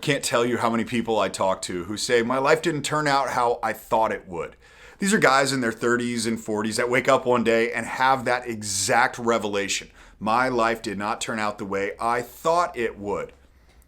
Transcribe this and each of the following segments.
can't tell you how many people I talk to who say, my life didn't turn out how I thought it would. These are guys in their 30s and 40s that wake up one day and have that exact revelation. My life did not turn out the way I thought it would.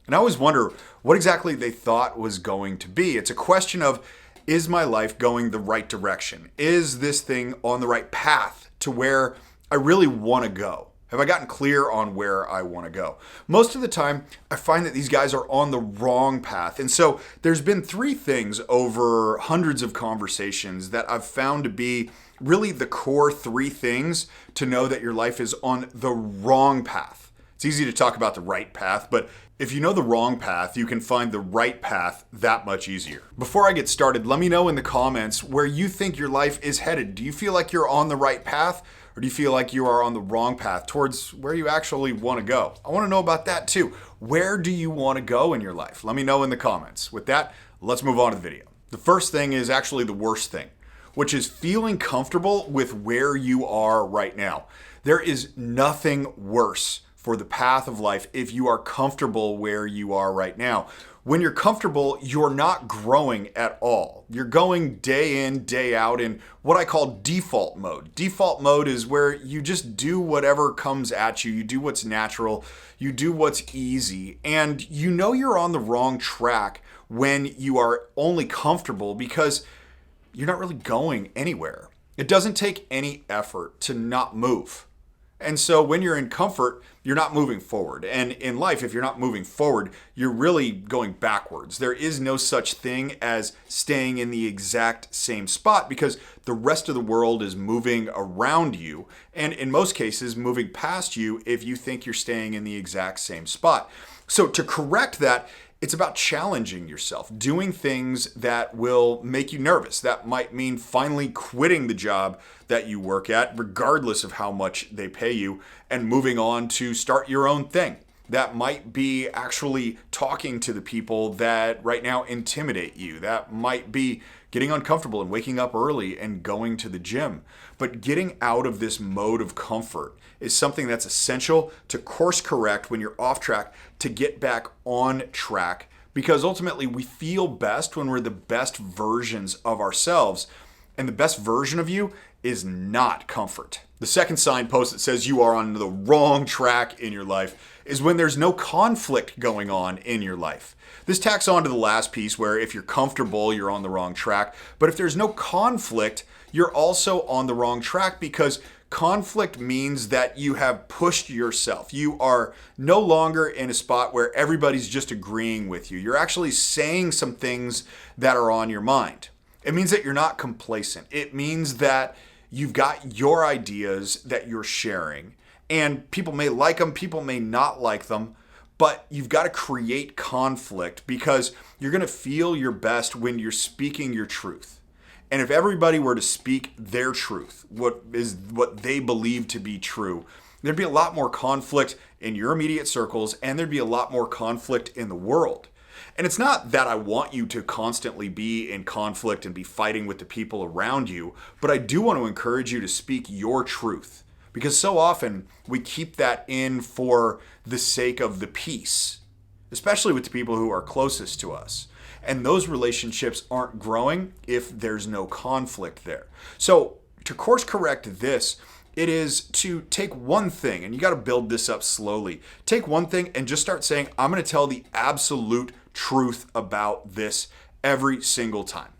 And I always wonder what exactly they thought was going to be. It's a question of, is my life going the right direction? Is this thing on the right path to where I really want to go? Have I gotten clear on where I want to go? Most of the time, I find that these guys are on the wrong path. And so there's been three things over hundreds of conversations that I've found to be really the core three things to know that your life is on the wrong path. It's easy to talk about the right path, but if you know the wrong path, you can find the right path that much easier. Before I get started, let me know in the comments where you think your life is headed. Do you feel like you're on the right path? Or do you feel like you are on the wrong path towards where you actually want to go? I want to know about that too. Where do you want to go in your life? Let me know in the comments. With that, let's move on to the video. The first thing is actually the worst thing, which is feeling comfortable with where you are right now. There is nothing worse for the path of life if you are comfortable where you are right now. When you're comfortable, you're not growing at all. You're going day in, day out in what I call default mode. Default mode is where you just do whatever comes at you. You do what's natural. You do what's easy. And you know you're on the wrong track when you are only comfortable because you're not really going anywhere. It doesn't take any effort to not move. And so when you're in comfort, you're not moving forward. And in life, if you're not moving forward, you're really going backwards. There is no such thing as staying in the exact same spot because the rest of the world is moving around you. And in most cases, moving past you if you think you're staying in the exact same spot. So to correct that, it's about challenging yourself, doing things that will make you nervous. That might mean finally quitting the job that you work at, regardless of how much they pay you, and moving on to start your own thing. That might be actually talking to the people that right now intimidate you. That might be getting uncomfortable and waking up early and going to the gym. But getting out of this mode of comfort is something that's essential to course correct when you're off track to get back on track, because ultimately we feel best when we're the best versions of ourselves, and the best version of you is not comfort. The second signpost that says you are on the wrong track in your life is when there's no conflict going on in your life. This tacks on to the last piece where if you're comfortable, you're on the wrong track. But if there's no conflict, you're also on the wrong track because conflict means that you have pushed yourself. You are no longer in a spot where everybody's just agreeing with you. You're actually saying some things that are on your mind. It means that you're not complacent. It means that you've got your ideas that you're sharing, and people may like them, people may not like them, but you've got to create conflict because you're going to feel your best when you're speaking your truth. And if everybody were to speak their truth, what they believe to be true, there'd be a lot more conflict in your immediate circles, and there'd be a lot more conflict in the world. And it's not that I want you to constantly be in conflict and be fighting with the people around you, but I do want to encourage you to speak your truth. Because so often we keep that in for the sake of the peace, especially with the people who are closest to us. And those relationships aren't growing if there's no conflict there. So to course correct this, it is to take one thing, and you got to build this up slowly. Take one thing and just start saying, I'm going to tell the absolute truth about this every single time.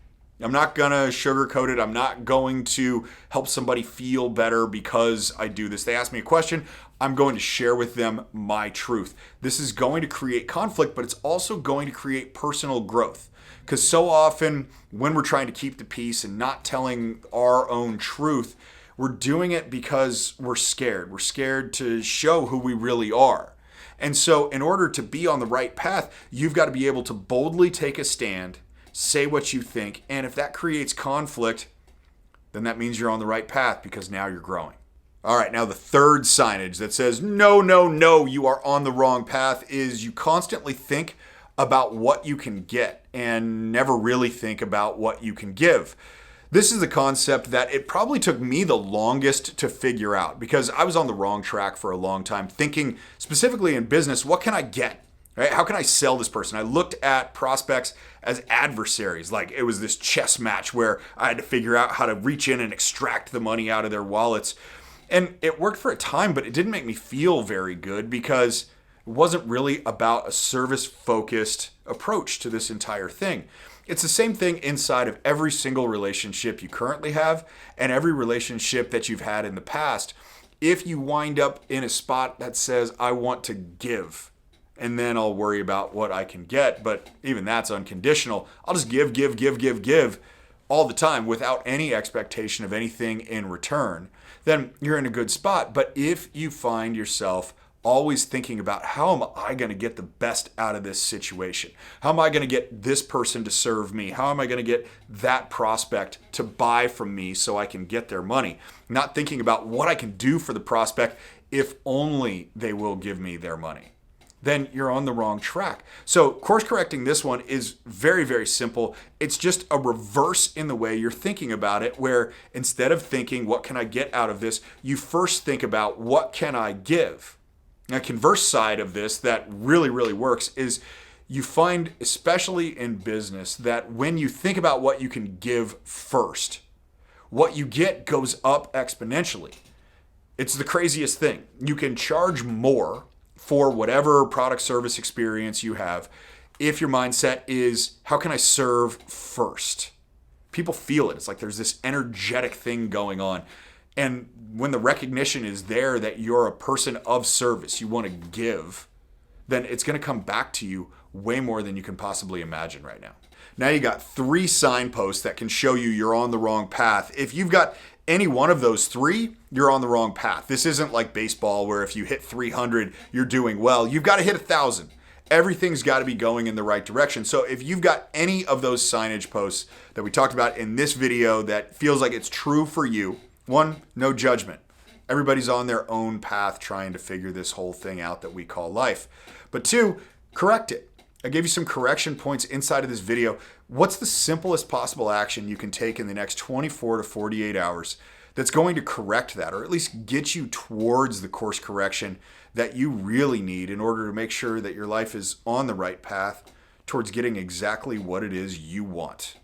I'm not going to sugarcoat it. I'm not going to help somebody feel better because I do this. They ask me a question, I'm going to share with them my truth. This is going to create conflict, but it's also going to create personal growth. Because so often when we're trying to keep the peace and not telling our own truth, we're doing it because we're scared. We're scared to show who we really are. And so in order to be on the right path, you've got to be able to boldly take a stand, say what you think, and if that creates conflict, then that means you're on the right path because now you're growing. All right, now the third signage that says, no, no, no, you are on the wrong path is you constantly think about what you can get and never really think about what you can give. This is a concept that it probably took me the longest to figure out because I was on the wrong track for a long time, thinking specifically in business, what can I get? Right? How can I sell this person? I looked at prospects as adversaries. Like it was this chess match where I had to figure out how to reach in and extract the money out of their wallets. And it worked for a time, but it didn't make me feel very good because it wasn't really about a service-focused approach to this entire thing. It's the same thing inside of every single relationship you currently have and every relationship that you've had in the past. If you wind up in a spot that says, I want to give, and then I'll worry about what I can get, but even that's unconditional. I'll just give all the time without any expectation of anything in return, then you're in a good spot. But if you find yourself always thinking about how am I going to get the best out of this situation? How am I going to get this person to serve me? How am I going to get that prospect to buy from me so I can get their money? Not thinking about what I can do for the prospect if only they will give me their money. Then you're on the wrong track. So course correcting this one is very, very simple. It's just a reverse in the way you're thinking about it, where instead of thinking, what can I get out of this? You first think about, what can I give? A converse side of this that really, really works is you find, especially in business, that when you think about what you can give first, what you get goes up exponentially. It's the craziest thing. You can charge more for whatever product service experience you have if your mindset is, how can I serve first? People feel it. It's like there's this energetic thing going on. And when the recognition is there that you're a person of service, you want to give, then it's going to come back to you way more than you can possibly imagine right now. Now you got 3 signposts that can show you you're on the wrong path. If you've got any one of those 3, you're on the wrong path. This isn't like baseball where if you hit 300, you're doing well. You've got to hit 1,000. Everything's got to be going in the right direction. So if you've got any of those signage posts that we talked about in this video that feels like it's true for you, 1, no judgment. Everybody's on their own path trying to figure this whole thing out that we call life. But 2, correct it. I gave you some correction points inside of this video. What's the simplest possible action you can take in the next 24 to 48 hours that's going to correct that, or at least get you towards the course correction that you really need in order to make sure that your life is on the right path towards getting exactly what it is you want?